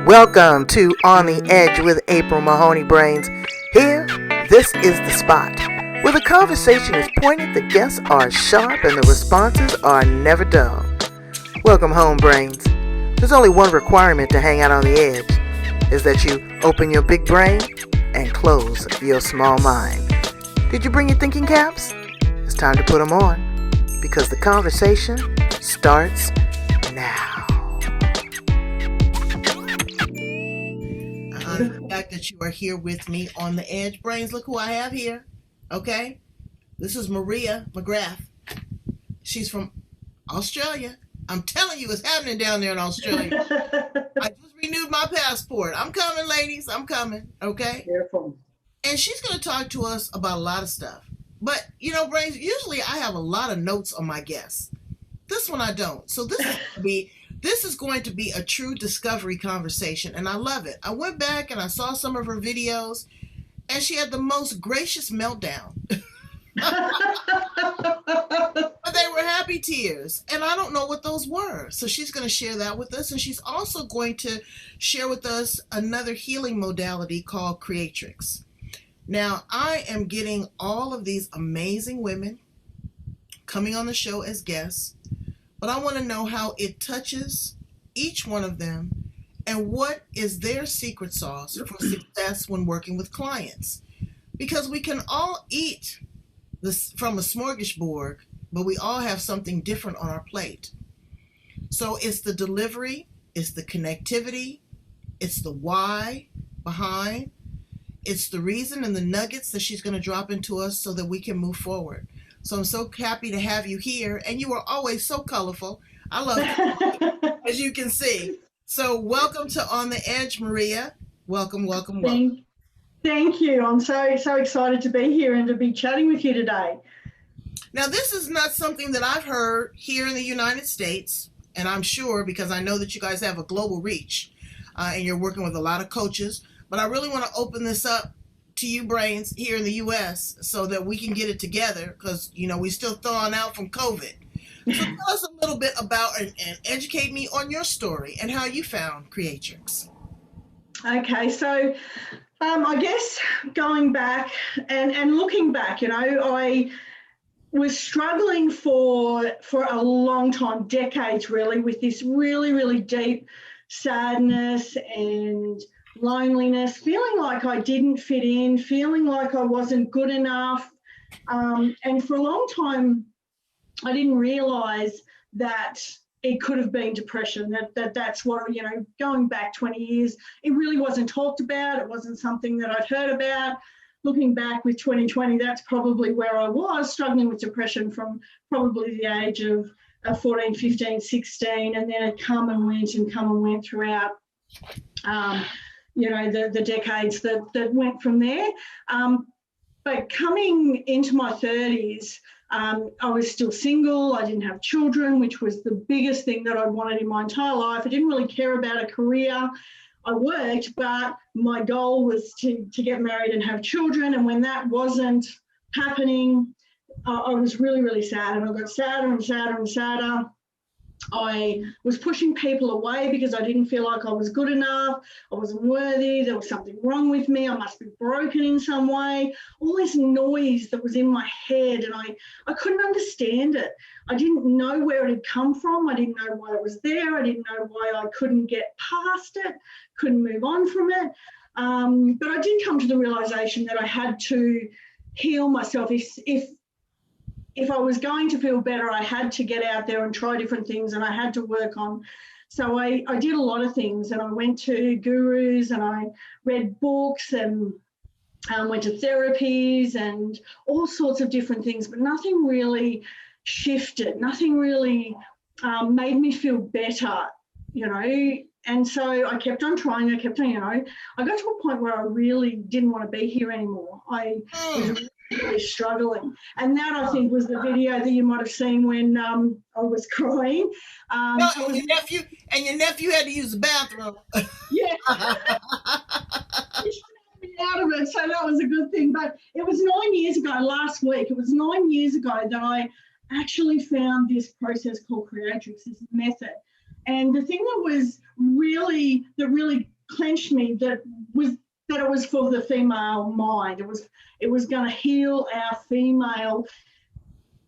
Welcome to On the Edge with April Mahoney Brains. Here, this is the spot where the conversation is pointed, the guests are sharp, and the responses are never dull. Welcome home, Brains. There's only one requirement to hang out on the edge, is that you open your big brain and close your small mind. Did you bring your thinking caps? It's time to put them on, because the conversation starts now. The fact that you are here with me on the edge, Brains, look who I have here. Okay, this is Maria McGrath. She's from Australia. I'm telling you, it's happening down there in Australia. I just renewed my passport. I'm coming, ladies. I'm coming. Okay. Beautiful. And she's going to talk to us about a lot of stuff. But you know, Brains, usually I have a lot of notes on my guests. This one I don't. So this is going to be a true discovery conversation, and I love it. I went back and I saw some of her videos, and she had the most gracious meltdown. But they were happy tears, and I don't know what those were. So she's going to share that with us, and she's also going to share with us another healing modality called Creatrix. Now, I am getting all of these amazing women coming on the show as guests, but I want to know how it touches each one of them and what is their secret sauce for success when working with clients. Because we can all eat this from a smorgasbord, but we all have something different on our plate. So it's the delivery, it's the connectivity, it's the why behind, it's the reason and the nuggets that she's going to drop into us so that we can move forward. So I'm so happy to have you here, and you are always so colorful. I love it, as you can see. So welcome to On the Edge, Maria. Welcome, welcome, welcome. Thank you. I'm so excited to be here and to be chatting with you today. Now, this is not something that I've heard here in the United States, and I'm sure because I know that you guys have a global reach, and you're working with a lot of coaches, but I really want to open this up to you, Brains, here in the U.S. so that we can get it together because, you know, we're still thawing out from COVID. So tell us a little bit about and educate me on your story and how you found Creatrix. Okay, so I guess going back and looking back, you know, I was struggling for a long time, decades really, with this really, really deep sadness and loneliness, feeling like I didn't fit in, feeling like I wasn't good enough. And for a long time, I didn't realise that it could have been depression, that's what, you know, going back 20 years, it really wasn't talked about. It wasn't something that I'd heard about. Looking back with 2020, that's probably where I was, struggling with depression from probably the age of 14, 15, 16, and then it come and went throughout you know, the decades that went from there. But coming into my 30s, I was still single. I didn't have children, which was the biggest thing that I wanted in my entire life. I didn't really care about a career. I worked, but my goal was to get married and have children. And when that wasn't happening, I was really, really sad. And I got sadder and sadder and sadder. I was pushing people away because I didn't feel like I was good enough. I wasn't worthy. There was something wrong with me. I must be broken in some way. All this noise that was in my head, and I couldn't understand it. I didn't know where it had come from. I didn't know why it was there. I didn't know why I couldn't get past it, couldn't move on from it. But I did come to the realization that I had to heal myself. If I was going to feel better, I had to get out there and try different things, and I had to work on. So I did a lot of things, and I went to gurus and I read books and went to therapies and all sorts of different things, but nothing really shifted. Nothing really made me feel better, you know. And so I kept on trying. I kept on, you know, I got to a point where I really didn't want to be here anymore. I was really struggling. And that, I think, was the video that you might have seen when I was crying. Your nephew had to use the bathroom. Yeah. Out of it, so that was a good thing. But it was 9 years ago, last week, it was 9 years ago that I actually found this process called Creatrix, this method. And the thing that really clenched me that it was for the female mind. It was going to heal our female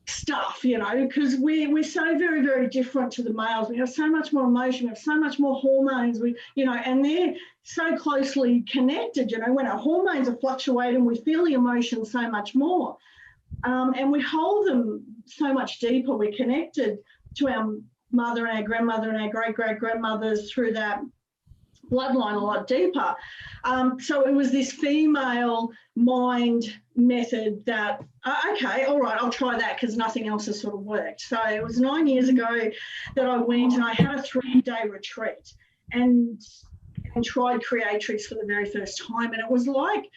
stuff, you know, because we're so very, very different to the males. We have so much more emotion, we have so much more hormones, and they're so closely connected, you know. When our hormones are fluctuating, we feel the emotions so much more, and we hold them so much deeper. We're connected to our mother and our grandmother and our great-great-grandmothers through that bloodline a lot deeper. So it was this female mind method that, okay, all right, I'll try that because nothing else has sort of worked. So it was 9 years ago that I went and I had a 3-day retreat and tried Creatrix for the very first time. And it was like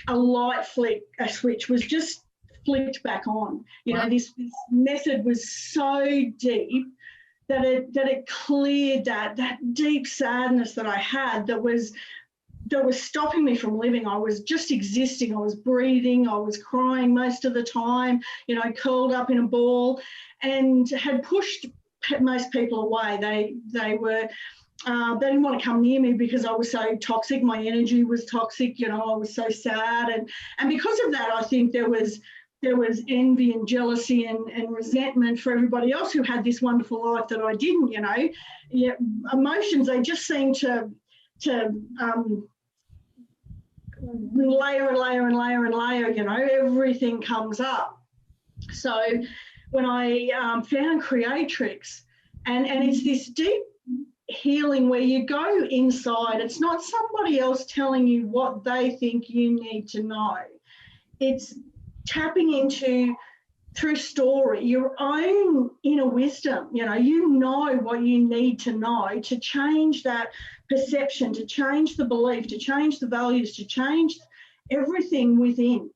a light flick, a switch was just flicked back on. You know, this method was so deep that it cleared that deep sadness that I had that was stopping me from living. I was just existing. I was breathing. I was crying most of the time, you know, curled up in a ball, and had pushed most people away. They didn't want to come near me because I was so toxic. My energy was toxic. You know, I was so sad, and because of that, I think there was envy and jealousy and resentment for everybody else who had this wonderful life that I didn't, you know. Yeah, emotions, they just seem to layer and layer and layer and layer, you know, everything comes up. So when I found Creatrix, and it's this deep healing where you go inside, it's not somebody else telling you what they think you need to know. It's tapping into, through story, your own inner wisdom. You know what you need to know to change that perception, to change the belief, to change the values, to change everything within.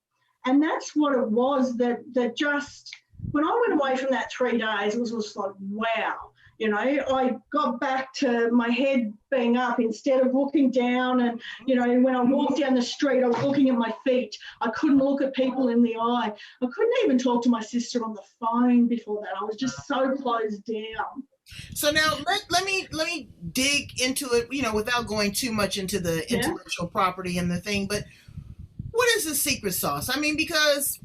And that's what it was that just, when I went away from that 3 days, it was just like, wow. You know, I got back to my head being up instead of looking down. And, you know, when I walked down the street, I was looking at my feet. I couldn't look at people in the eye. I couldn't even talk to my sister on the phone before that. I was just so closed down. So now let me dig into it, you know, without going too much into the intellectual property and the thing. But what is the secret sauce? I mean, because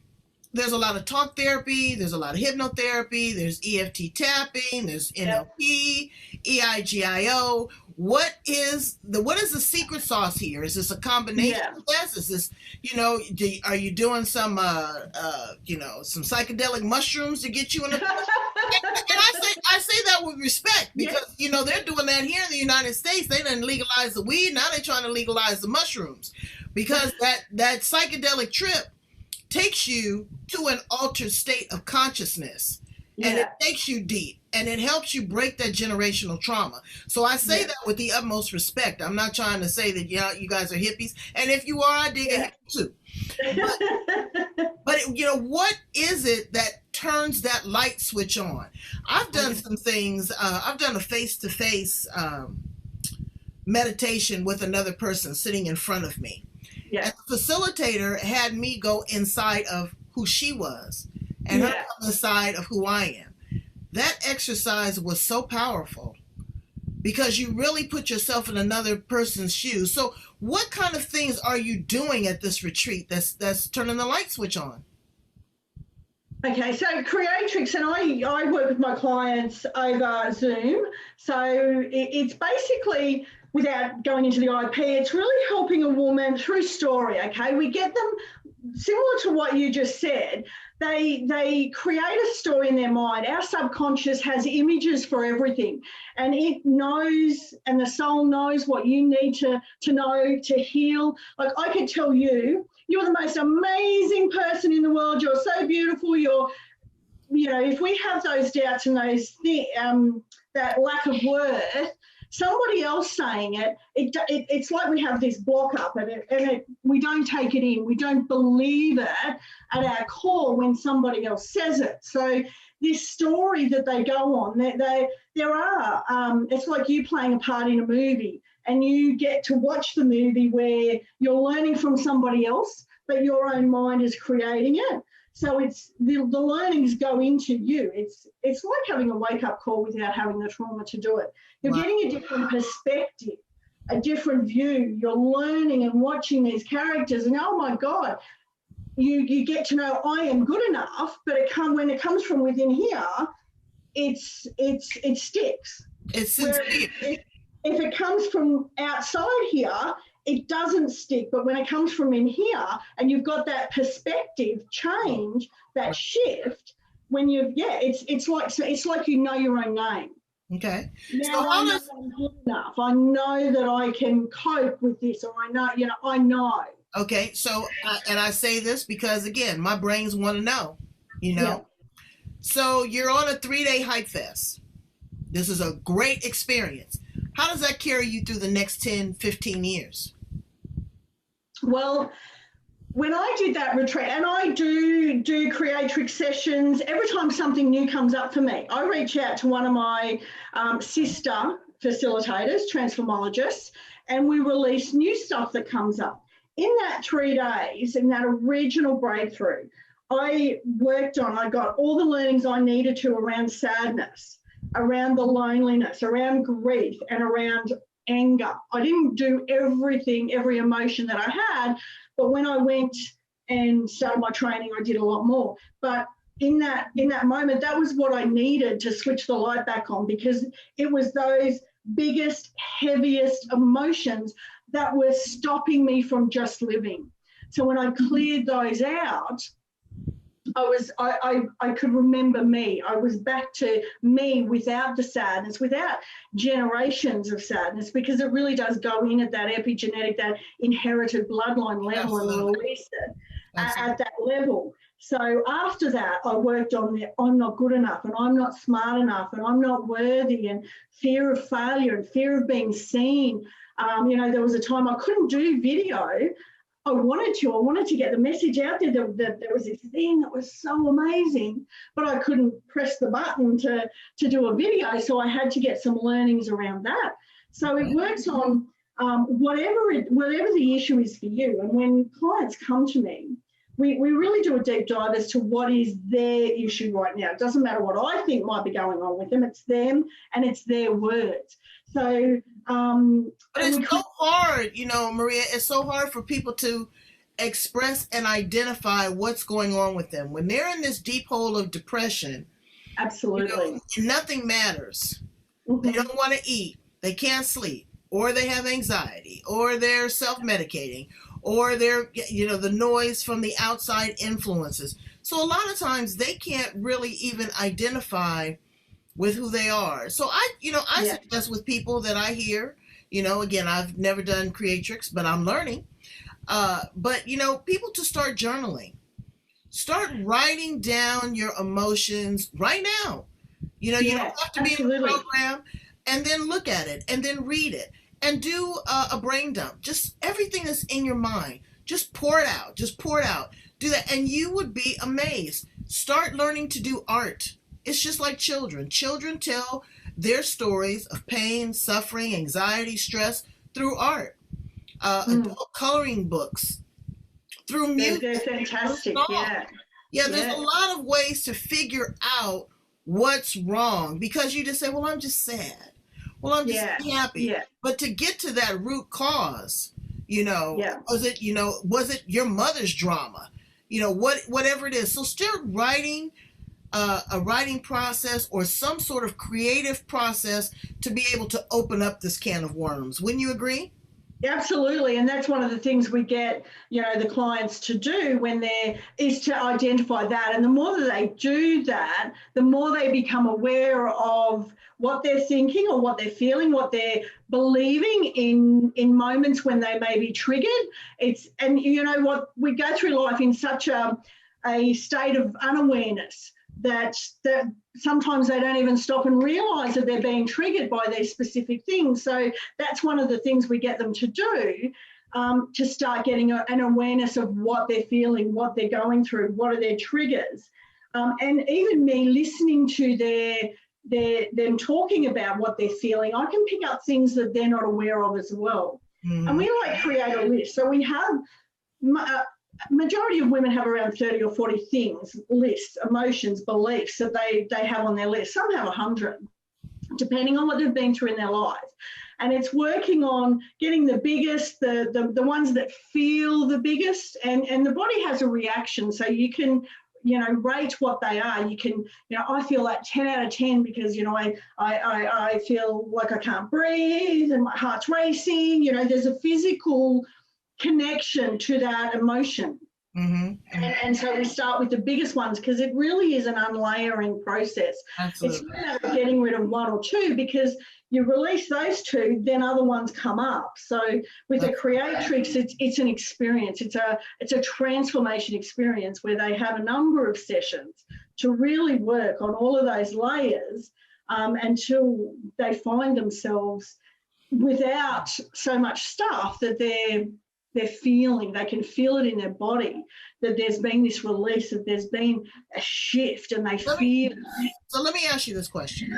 there's a lot of talk therapy, there's a lot of hypnotherapy, there's EFT tapping, there's NLP, EIGIO. What is the secret sauce here? Is this a combination of this? Is this, you know, are you doing some some psychedelic mushrooms to get you in a and I say that with respect because you know they're doing that here in the United States. They didn't legalize the weed, now they're trying to legalize the mushrooms because that psychedelic trip takes you to an altered state of consciousness, and it takes you deep, and it helps you break that generational trauma. So I say that with the utmost respect. I'm not trying to say that you guys are hippies, and if you are, I dig it too. But you know, what is it that turns that light switch on? I've done some things. I've done a face-to-face meditation with another person sitting in front of me. And the facilitator had me go inside of who she was and her on the side of who I am. That exercise was so powerful because you really put yourself in another person's shoes. So what kind of things are you doing at this retreat that's turning the light switch on? Okay, so Creatrix, and I work with my clients over Zoom. So it's basically, without going into the IP, it's really helping a woman through story, okay? We get them, similar to what you just said, they create a story in their mind. Our subconscious has images for everything, and it knows, and the soul knows what you need to know to heal. Like I could tell you, you're the most amazing person in the world. You're so beautiful. If we have those doubts and those that lack of worth, somebody else saying it's like we have this block up and we don't take it in. We don't believe it at our core when somebody else says it. So this story that they go on, it's like you playing a part in a movie, and you get to watch the movie where you're learning from somebody else, but your own mind is creating it. So it's the learnings go into you. It's like having a wake-up call without having the trauma to do it. You're getting a different perspective a different view. You're learning and watching these characters, and oh my God, you get to know I am good enough. But when it comes from within here, it sticks. It's Whereas if it comes from outside here, it doesn't stick. But when it comes from in here, and you've got that perspective change, that shift, when it's like you know your own name. Okay. Now I know I'm good enough. I know that I can cope with this, or I know. Okay. So, and I say this because, again, my brains want to know, Yeah. So you're on a 3-day hype fest. This is a great experience. How does that carry you through the next 10, 15 years? Well, when I did that retreat, and I do Creatrix sessions, every time something new comes up for me, I reach out to one of my sister facilitators, Transformologists, and we release new stuff that comes up. In that 3 days, in that original breakthrough, I got all the learnings I needed to around sadness, around the loneliness, around grief, and around anger. I didn't do every emotion that I had, but when I went and started my training, I did a lot more. But in that moment, that was what I needed to switch the light back on, because it was those biggest, heaviest emotions that were stopping me from just living. So when I cleared those out, I could remember me. I was back to me without the sadness, without generations of sadness, because it really does go in at that epigenetic, that inherited bloodline level. Absolutely. And release it at that level. So after that, I worked on the I'm not good enough, and I'm not smart enough, and I'm not worthy, and fear of failure and fear of being seen. There was a time I couldn't do video. I wanted to get the message out there that there was this thing that was so amazing, but I couldn't press the button to do a video. So I had to get some learnings around that. So it works on whatever the issue is for you. And when clients come to me, we really do a deep dive as to what is their issue right now. It doesn't matter what I think might be going on with them. It's them and it's their words. So, but it's so hard, Maria, it's so hard for people to express and identify what's going on with them. When they're in this deep hole of depression, absolutely, nothing matters. Mm-hmm. They don't want to eat, they can't sleep, or they have anxiety, or they're self-medicating, or they're, the noise from the outside influences. So a lot of times they can't really even identify with who they are. So I suggest with people that I hear, again, I've never done Creatrix, but I'm learning. But people to start journaling, start writing down your emotions right now. You don't have to be in the program, and then look at it and then read it and do a brain dump. Just everything that's in your mind, just pour it out, do that. And you would be amazed. Start learning to do art. It's just like children. Children tell their stories of pain, suffering, anxiety, stress through art, adult coloring books, through music. They're fantastic, Yeah, there's a lot of ways to figure out what's wrong, because you just say, well, I'm just sad. Well, I'm just happy. Yeah. But to get to that root cause, was it your mother's drama? Whatever it is. So start writing a writing process or some sort of creative process to be able to open up this can of worms. Wouldn't you agree? Absolutely. And that's one of the things we get, the clients to do is to identify that. And the more that they do that, the more they become aware of what they're thinking or what they're feeling, what they're believing in moments when they may be triggered. We go through life in such a state of unawareness that sometimes they don't even stop and realise that they're being triggered by these specific things. So that's one of the things we get them to do, to start getting an awareness of what they're feeling, what they're going through, what are their triggers. And even me listening to them talking about what they're feeling, I can pick up things that they're not aware of as well. Mm. And we create a list. So we have... majority of women have around 30 or 40 things, lists, emotions, beliefs that they have on their list. Some have 100, depending on what they've been through in their life. and it's working on getting the biggest, the ones that feel the biggest, and the body has a reaction, so you can, rate what they are. You can, I feel like 10 out of 10 because, I feel like I can't breathe and my heart's racing. There's a physical connection to that emotion. Mm-hmm. And so we start with the biggest ones because it really is an unlayering process. Absolutely. It's not about getting rid of one or two, because you release those two, then other ones come up. So with a Creatrix, it's an experience. It's a transformation experience where they have a number of sessions to really work on all of those layers until they find themselves without so much stuff that they're feeling, they can feel it in their body, that there's been this release, that there's been a shift, and they feel. So let me ask you this question.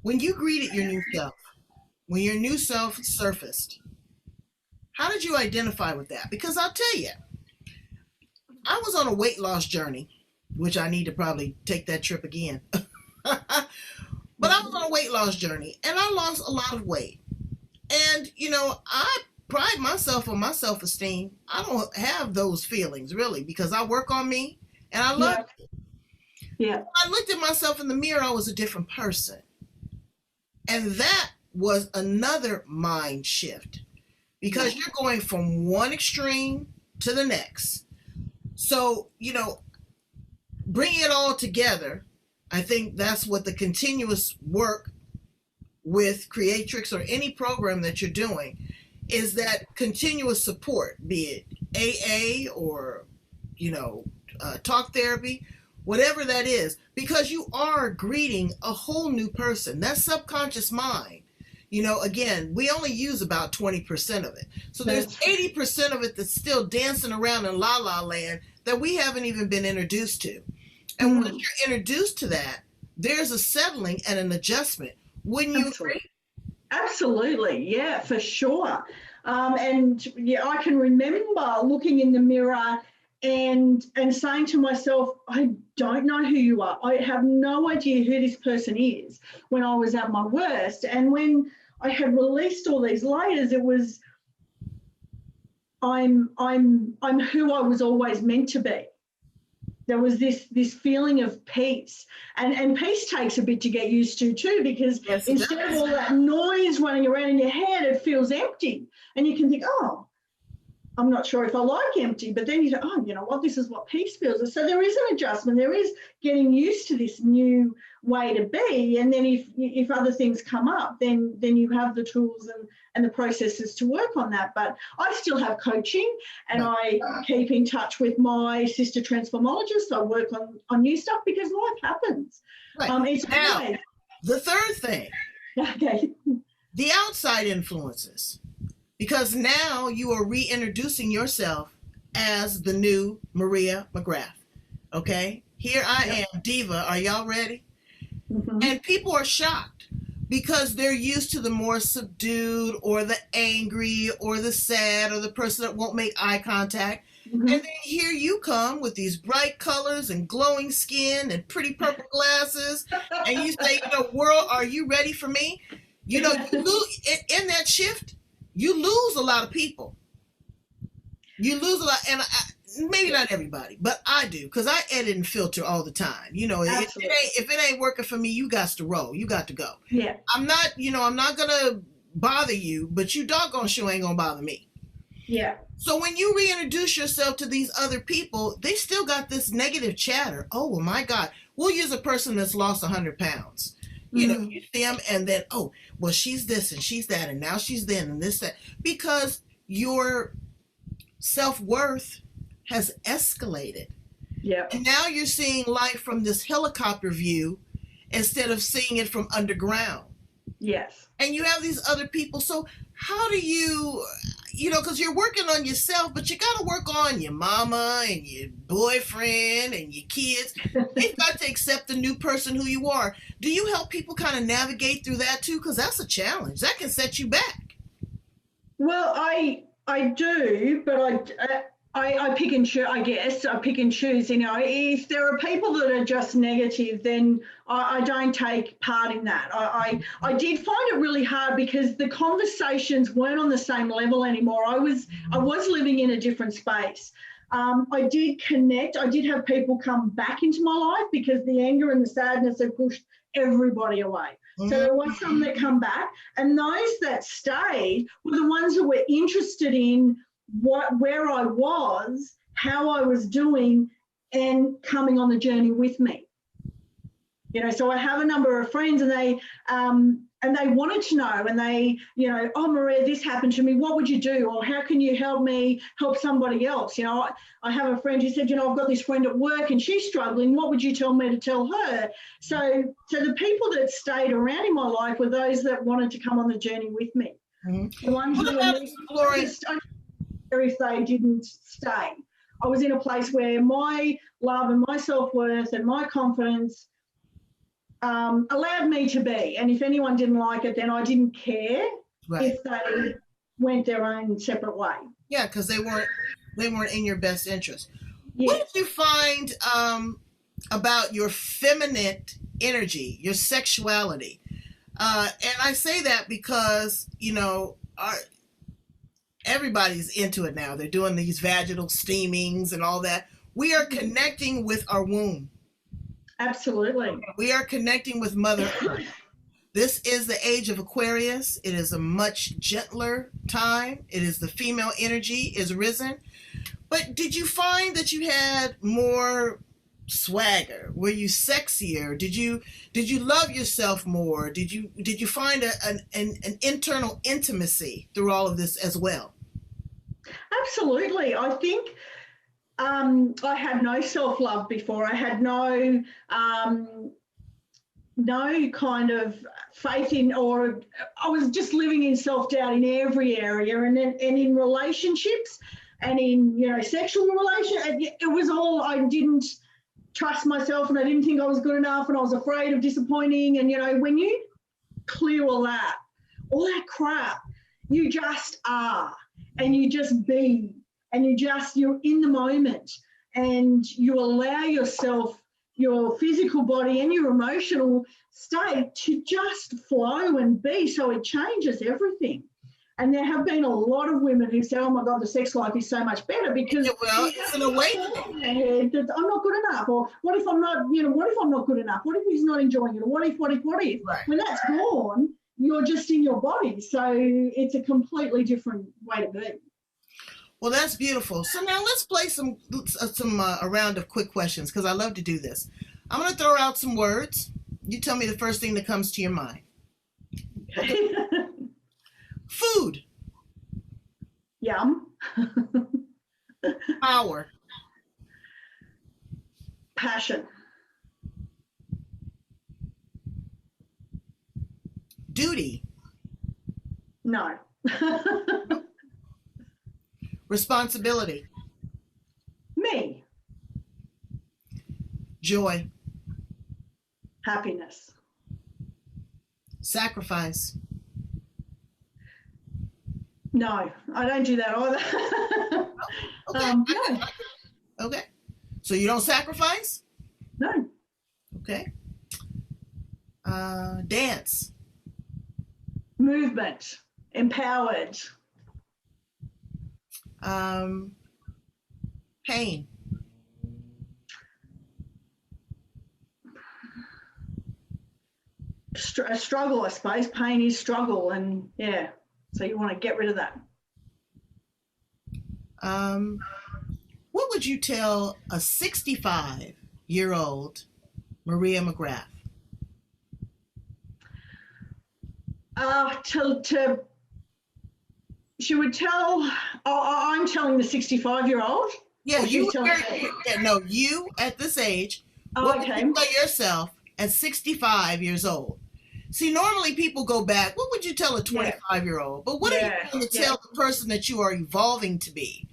When you greeted your new self, when your new self surfaced, how did you identify with that? Because I'll tell you, I was on a weight loss journey, which I need to probably take that trip again. But I was on a weight loss journey, and I lost a lot of weight. And, I pride myself on my self-esteem. I don't have those feelings really, because I work on me and I love it. Yeah. When I looked at myself in the mirror, I was a different person. And that was another mind shift, because you're going from one extreme to the next. So, bringing it all together, I think that's what the continuous work with Creatrix or any program that you're doing is, that continuous support, be it AA or, talk therapy, whatever that is, because you are greeting a whole new person. That subconscious mind, again, we only use about 20% of it. So there's 80% of it that's still dancing around in la la land that we haven't even been introduced to. And when you're introduced to that, there's a settling and an adjustment. Wouldn't you agree? Absolutely. Yeah, for sure. And I can remember looking in the mirror and saying to myself, I don't know who you are. I have no idea who this person is, when I was at my worst. And when I had released all these layers, it was, I'm who I was always meant to be. There was this feeling of peace, and peace takes a bit to get used to too, because instead of all that noise running around in your head, it feels empty, and you can think, oh, I'm not sure if I like empty, but then you say, oh, you know what, this is what peace feels. And so there is an adjustment. There is getting used to this new way to be. And then if other things come up, then you have the tools and the processes to work on that. But I still have coaching, and I keep in touch with my sister Transformologist. I work on new stuff because life happens. Right. It's now, always... the third thing, the outside influences. Because now you are reintroducing yourself as the new Maria McGrath. Okay? Here I am, diva. Are y'all ready? Mm-hmm. And people are shocked because they're used to the more subdued or the angry or the sad or the person that won't make eye contact. Mm-hmm. And then here you come with these bright colors and glowing skin and pretty purple glasses. And you say, world, are you ready for me? You lose in that shift. You lose a lot of people. You lose a lot, and maybe not everybody, but I do, because I edit and filter all the time. If it ain't working for me, you got to roll. You got to go. Yeah. I'm not gonna bother you, but you doggone sure ain't gonna bother me. Yeah. So when you reintroduce yourself to these other people, they still got this negative chatter. Oh, well, my God. We'll use a person that's lost 100 pounds. You see them, and then, oh, well, she's this and she's that, and now she's then and this, that, because your self-worth has escalated. Yeah. And now you're seeing life from this helicopter view instead of seeing it from underground. Yes. And you have these other people. So how do you, because you're working on yourself, but you got to work on your mama and your boyfriend and your kids. You've got to accept the new person who you are. Do you help people kind of navigate through that too? Because that's a challenge. That can set you back. Well, I do, but I pick and choose, I guess. I pick and choose. You know, if there are people that are just negative, then I don't take part in that. I did find it really hard because the conversations weren't on the same level anymore. I was living in a different space. I did connect. I did have people come back into my life because the anger and the sadness had pushed everybody away. So there was some that come back, and those that stayed were the ones that were interested in where I was, how I was doing, and coming on the journey with me. You know, so I have a number of friends, and they wanted to know, and they, you know, oh, Maria, this happened to me. What would you do? Or how can you help me help somebody else? You know, I have a friend who said, you know, I've got this friend at work and she's struggling. What would you tell me to tell her? So the people that stayed around in my life were those that wanted to come on the journey with me. The ones that were exploring, if they didn't stay. I was in a place where my love and my self-worth and my confidence allowed me to be, and if anyone didn't like it, then I didn't care if they went their own separate way. Yeah, because they weren't in your best interest. Yes. What did you find about your feminine energy, your sexuality? And I say that because, you know, everybody's into it now. They're doing these vaginal steamings and all that. We are connecting with our womb. Absolutely. We are connecting with Mother Earth. This is the age of Aquarius. It is a much gentler time. It is the female energy is risen. But did you find that you had more swagger? Were you sexier? Did you love yourself more? Did you find an internal intimacy through all of this as well? Absolutely. I think I had no self-love before. I had no kind of faith in, or I was just living in self-doubt in every area, and in relationships and in, you know, sexual relations. It was all, I didn't trust myself, and I didn't think I was good enough, and I was afraid of disappointing. And, you know, when you clear all that crap, you just are, and you just be, and you're in the moment, and you allow yourself, your physical body and your emotional state to just flow and be. So it changes everything. And there have been a lot of women who say, oh my God, the sex life is so much better because it's an awakening. I'm not good enough. Or what if I'm not, you know, what if I'm not good enough? What if he's not enjoying it? Or what if? Right. When that's gone, you're just in your body. So it's a completely different way to be. Well, that's beautiful. So now let's play a round of quick questions, because I love to do this. I'm going to throw out some words. You tell me the first thing that comes to your mind. Okay. Food. Yum. Power. Passion. Duty. No. Responsibility. Me. Joy. Happiness. Sacrifice. No, I don't do that either. Okay. No. Okay. So you don't sacrifice? No. Okay. Dance. Movement. Empowered. Pain. A struggle, I suppose. Pain is struggle, and yeah, so you want to get rid of that. What would you tell a 65-year-old Maria McGrath? She would tell. I'm telling the 65-year-old. Yeah, you at this age. What would you tell yourself at 65 years old? See, normally people go back. What would you tell a 25-year-old? But what are you going to tell the person that you are evolving to be?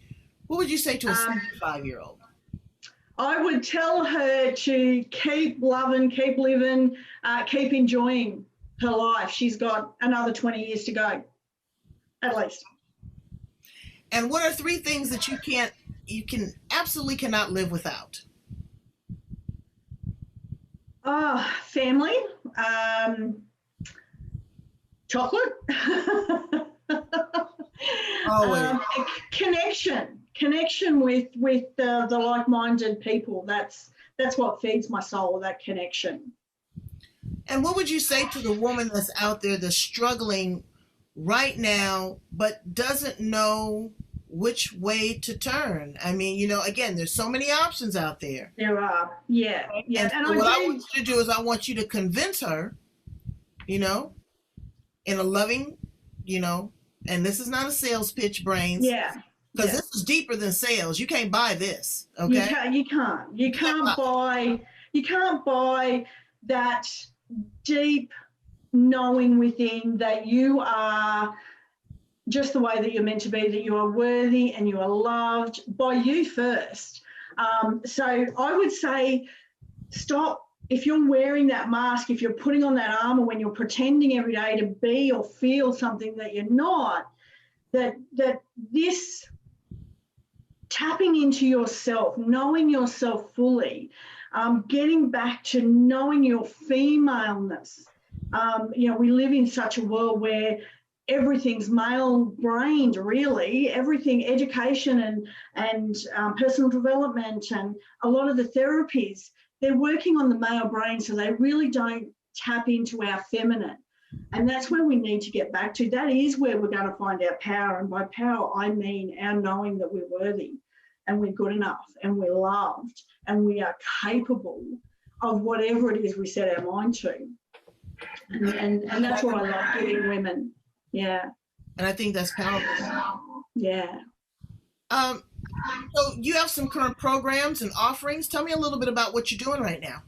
What would you say to a 65-year-old? I would tell her to keep loving, keep living, keep enjoying her life. She's got another 20 years to go, at least. And what are 3 things that you can't you can absolutely cannot live without? Family, chocolate, Always. connection with the like-minded people. That's what feeds my soul, that connection. And what would you say to the woman that's out there that's struggling right now, but doesn't know which way to turn? I mean, again, there's so many options out there. There are, yeah. And so what I want you to do is I want you to convince her, in a loving, and this is not a sales pitch, Brains. Yeah. Because this is deeper than sales. You can't buy this. Okay. You can't buy that deep knowing within that you are just the way that you're meant to be, that you are worthy and you are loved by you first. So I would say stop. If you're wearing that mask, if you're putting on that armor when you're pretending every day to be or feel something that you're not, that this tapping into yourself, knowing yourself fully, getting back to knowing your femaleness. We live in such a world where everything's male-brained, really. Everything, education and personal development, and a lot of the therapies, they're working on the male brain, so they really don't tap into our feminine. And that's where we need to get back to. That is where we're going to find our power. And by power, I mean our knowing that we're worthy and we're good enough and we're loved and we are capable of whatever it is we set our mind to. And that's what I love giving women. Yeah. And I think that's powerful. Yeah. So you have some current programs and offerings. Tell me a little bit about what you're doing right now.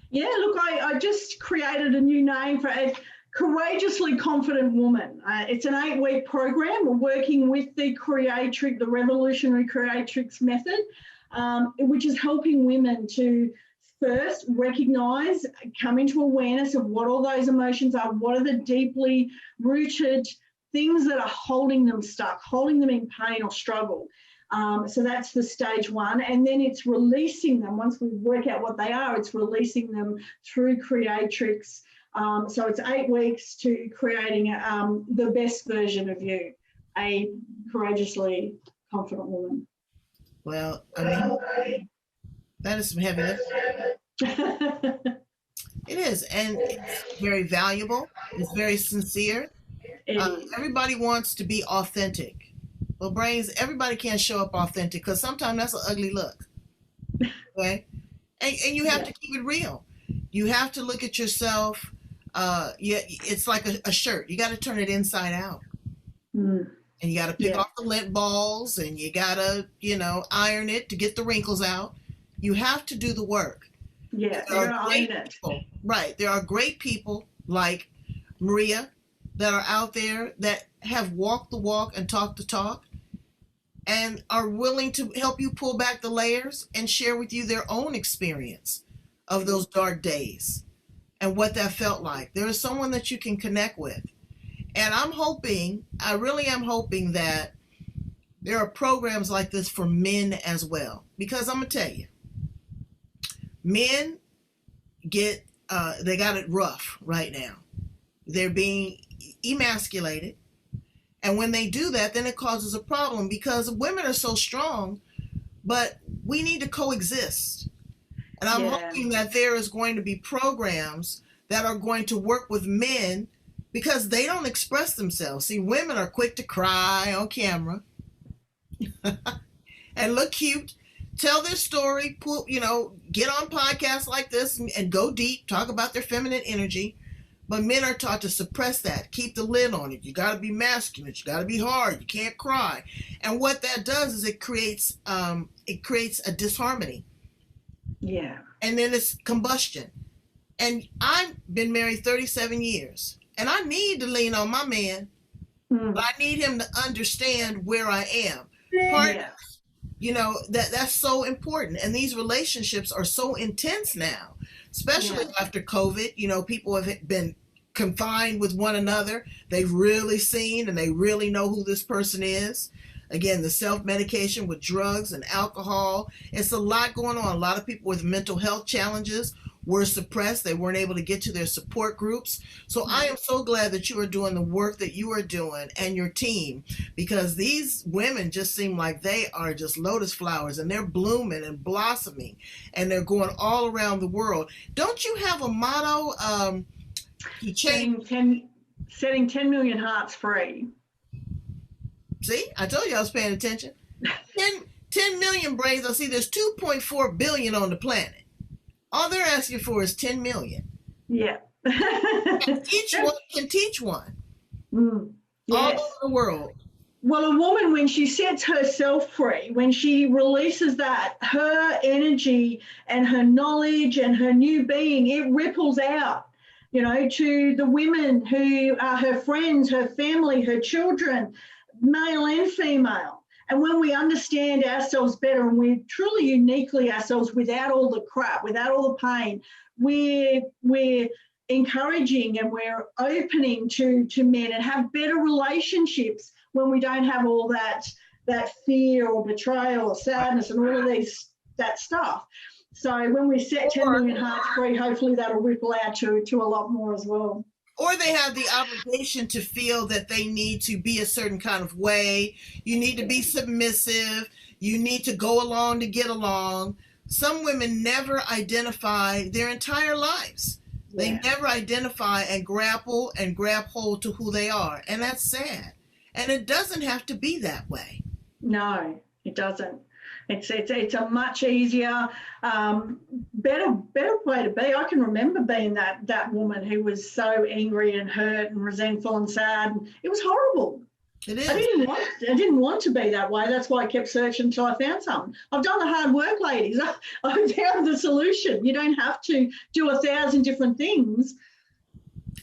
Yeah, look, I just created a new name for a Courageously Confident Woman. It's an 8-week program. We're working with the Creatrix, the revolutionary Creatrix method, which is helping women to first recognise, come into awareness of what all those emotions are, what are the deeply rooted things that are holding them stuck, holding them in pain or struggle. So that's the stage one. And then it's releasing them. Once we work out what they are, it's releasing them through Creatrix. So it's 8 weeks to creating the best version of you, a courageously confident woman. Well, I mean, that is some heavy lifting. It is. And it's very valuable. It's very sincere. Everybody wants to be authentic. Well, Brains, everybody can't show up authentic because sometimes that's an ugly look. Okay? And you have to keep it real. You have to look at yourself. It's like a shirt. You got to turn it inside out. And you got to pick off the lint balls and you got to, iron it to get the wrinkles out. You have to do the work. Yeah, there are great people, right. There are great people like Maria that are out there that have walked the walk and talked the talk and are willing to help you pull back the layers and share with you their own experience of those dark days and what that felt like. There is someone that you can connect with. And I really am hoping that there are programs like this for men as well. Because I'm going to tell you, men they got it rough right now. They're being emasculated. And when they do that, then it causes a problem because women are so strong, but we need to coexist. And I'm hoping that there is going to be programs that are going to work with men because they don't express themselves. See, women are quick to cry on camera and look cute, tell their story, get on podcasts like this and go deep, talk about their feminine energy. But men are taught to suppress that, keep the lid on it. You got to be masculine. You got to be hard. You can't cry. And what that does is it creates a disharmony. Yeah. And then it's combustion. And I've been married 37 years. And I need to lean on my man. But I need him to understand where I am. That's so important. And these relationships are so intense now, especially after COVID. People have been confined with one another. They've really seen and they really know who this person is. Again, the self-medication with drugs and alcohol. It's a lot going on. A lot of people with mental health challenges were suppressed. They weren't able to get to their support groups. So I am so glad that you are doing the work that you are doing and your team, because these women just seem like they are just lotus flowers, and they're blooming and blossoming, and they're going all around the world. Don't you have a motto? Setting 10 million hearts free. See, I told you I was paying attention. 10 million brains. I see there's 2.4 billion on the planet. All they're asking for is 10 million. Yeah. And each one can teach one. Yes. All over the world. Well, a woman, when she sets herself free, when she releases that, her energy and her knowledge and her new being, it ripples out, to the women who are her friends, her family, her children, male and female. And when we understand ourselves better and we're truly uniquely ourselves without all the crap, without all the pain, we're encouraging and we're opening to men and have better relationships when we don't have all that fear or betrayal or sadness and all of that stuff. So when we set 10 million hearts free, hopefully that'll ripple out to a lot more as well. Or they have the obligation to feel that they need to be a certain kind of way. You need to be submissive. You need to go along to get along. Some women never identify their entire lives. They never identify and grapple and grab hold to who they are. And that's sad. And it doesn't have to be that way. No, it doesn't. It's a much easier, better way to be. I can remember being that woman who was so angry and hurt and resentful and sad. It was horrible. It is. I didn't want to be that way. That's why I kept searching until I found something. I've done the hard work, ladies. I found the solution. You don't have to do 1,000 different things.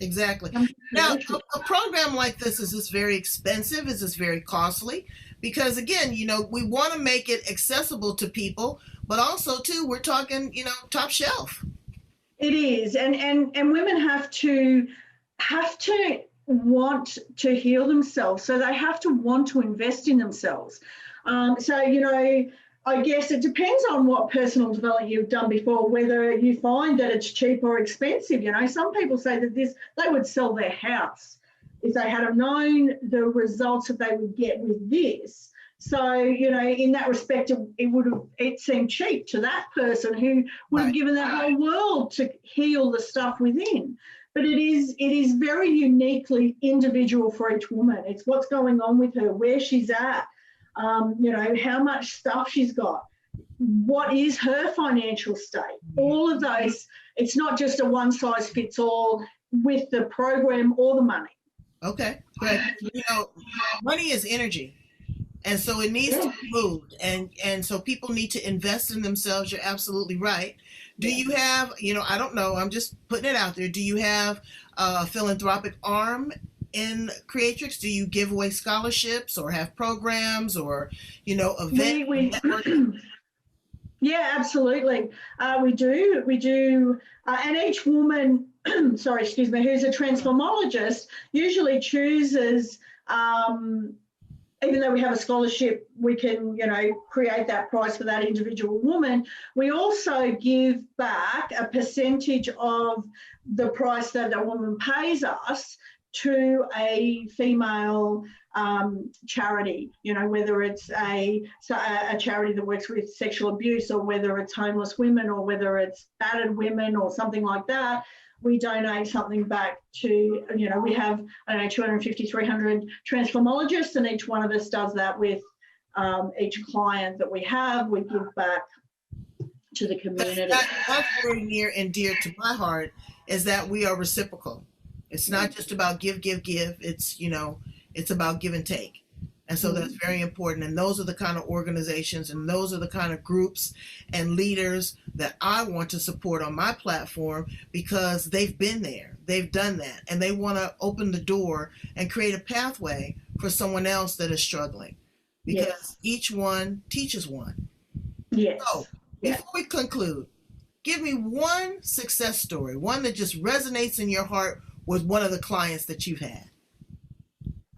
Exactly. Now, a program like this, is this very expensive? Is this very costly? Because again, we want to make it accessible to people, but also too, we're talking, top shelf. It is, and women have to want to heal themselves. So they have to want to invest in themselves. I guess it depends on what personal development you've done before, whether you find that it's cheap or expensive. Some people say that they would sell their house if they had known the results that they would get with this. So, in that respect, it seemed cheap to that person who would have given their whole world to heal the stuff within. But it is very uniquely individual for each woman. It's what's going on with her, where she's at, how much stuff she's got, what is her financial state, all of those. It's not just a one size fits all with the program or the money. Okay, but money is energy, and so it needs to be moved, and so people need to invest in themselves. You're absolutely right. Do you have, I don't know, I'm just putting it out there. Do you have a philanthropic arm in Creatrix? Do you give away scholarships or have programs or, events? Yeah, absolutely. We do. And each woman, who's a transformologist usually chooses, even though we have a scholarship, we can, create that price for that individual woman. We also give back a percentage of the price that a woman pays us to a female charity, whether it's a charity that works with sexual abuse, or whether it's homeless women, or whether it's battered women or something like that. We donate something back to, we have, 250, 300 transformologists, and each one of us does that with each client that we have. We give back to the community. That's very near and dear to my heart, is that we are reciprocal. It's not just about give. It's, it's about give and take. And so that's very important. And those are the kind of organizations and those are the kind of groups and leaders that I want to support on my platform, because they've been there, they've done that, and they want to open the door and create a pathway for someone else that is struggling, because each one teaches one. Yes. So before we conclude, give me one success story, one that just resonates in your heart with one of the clients that you've had.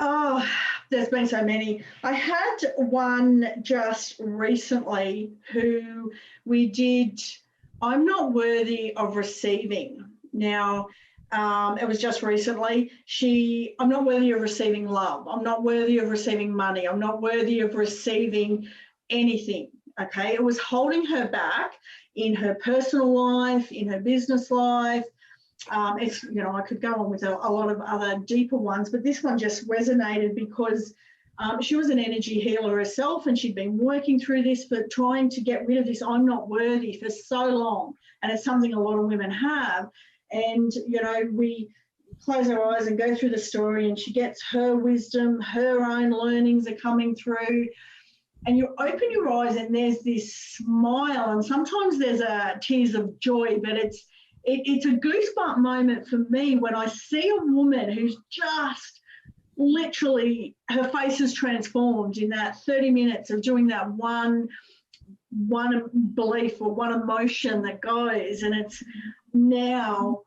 Oh, there's been so many. I had one just recently who we did, I'm not worthy of receiving. Now, it was just recently. I'm not worthy of receiving love. I'm not worthy of receiving money. I'm not worthy of receiving anything. Okay. It was holding her back in her personal life, in her business life. It's, I could go on with a lot of other deeper ones, but this one just resonated because she was an energy healer herself, and she'd been working through this, but trying to get rid of this I'm not worthy for so long. And it's something a lot of women have. And, we close our eyes and go through the story, and she gets her wisdom, her own learnings are coming through. And you open your eyes and there's this smile, and sometimes there's tears of joy, but it's a goosebump moment for me when I see a woman who's just literally, her face is transformed in that 30 minutes of doing that one belief or one emotion that goes. And it's now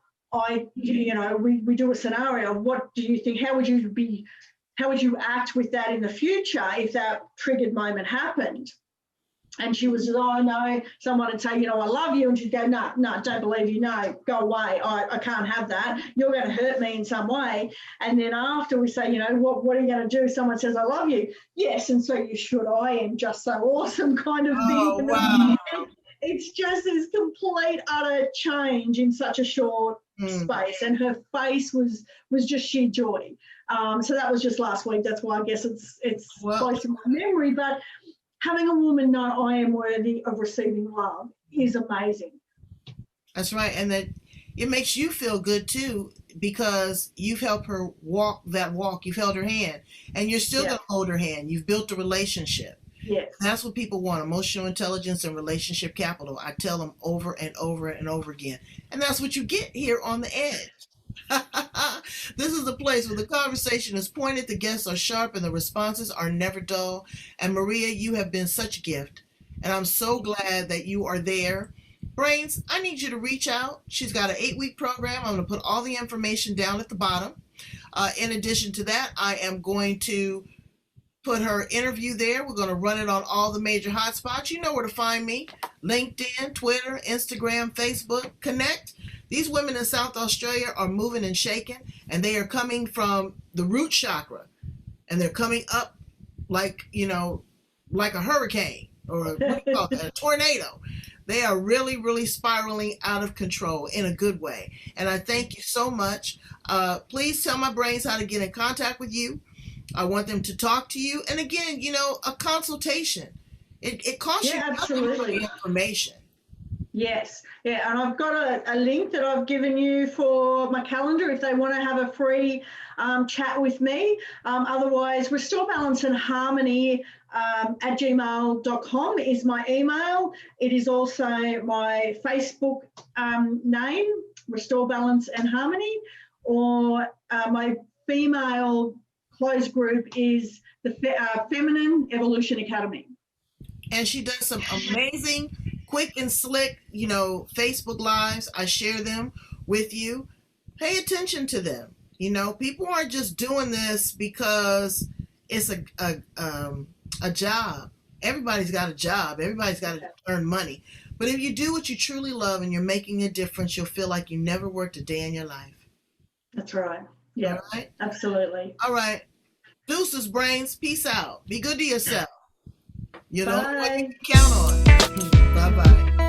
we do a scenario. What do you think? How would you act with that in the future if that triggered moment happened? And she was, oh, no, someone would say, I love you. And she'd go, no, don't believe you. No, go away. I can't have that. You're going to hurt me in some way. And then after we say, what are you going to do? Someone says, I love you. Yes, and so you should. I am just so awesome kind of thing. Wow. It's just this complete, utter change in such a short space. And her face was just sheer joy. So that was just last week. That's why I guess it's close in my memory. But having a woman know I am worthy of receiving love is amazing. That's right. And that it makes you feel good too, because you've helped her walk that walk. You've held her hand, and you're still going to hold her hand. You've built a relationship. Yes. That's what people want: emotional intelligence and relationship capital. I tell them over and over and over again. And that's what you get here on The Edge. This is the place where the conversation is pointed, the guests are sharp, and the responses are never dull. And Maria, you have been such a gift, and I'm so glad that you are there. Brains, I need you to reach out. She's got an 8-week program. I'm going to put all the information down at the bottom. In addition to that, I am going to put her interview there. We're going to run it on all the major hotspots. You know where to find me: LinkedIn, Twitter, Instagram, Facebook. Connect. These women in South Australia are moving and shaking, and they are coming from the root chakra, and they're coming up like a hurricane, or what do you call it, a tornado. They are really, really spiraling out of control in a good way. And I thank you so much. Please tell my brains how to get in contact with you. I want them to talk to you. And again, a consultation. It costs you nothing for the information. Yes. Yeah. And I've got a link that I've given you for my calendar if they want to have a free chat with me. Otherwise, Restore Balance and Harmony at gmail.com is my email. It is also my Facebook name, Restore Balance and Harmony, or my female closed group is the Feminine Evolution Academy. And she does some amazing, quick and slick, Facebook Lives. I share them with you. Pay attention to them. People aren't just doing this because it's a job. Everybody's got a job. Everybody's got to earn money. But if you do what you truly love and you're making a difference, you'll feel like you never worked a day in your life. That's right. Yeah, right? Absolutely. All right. Deuces, brains. Peace out. Be good to yourself. You know what you can count on. Bye-bye.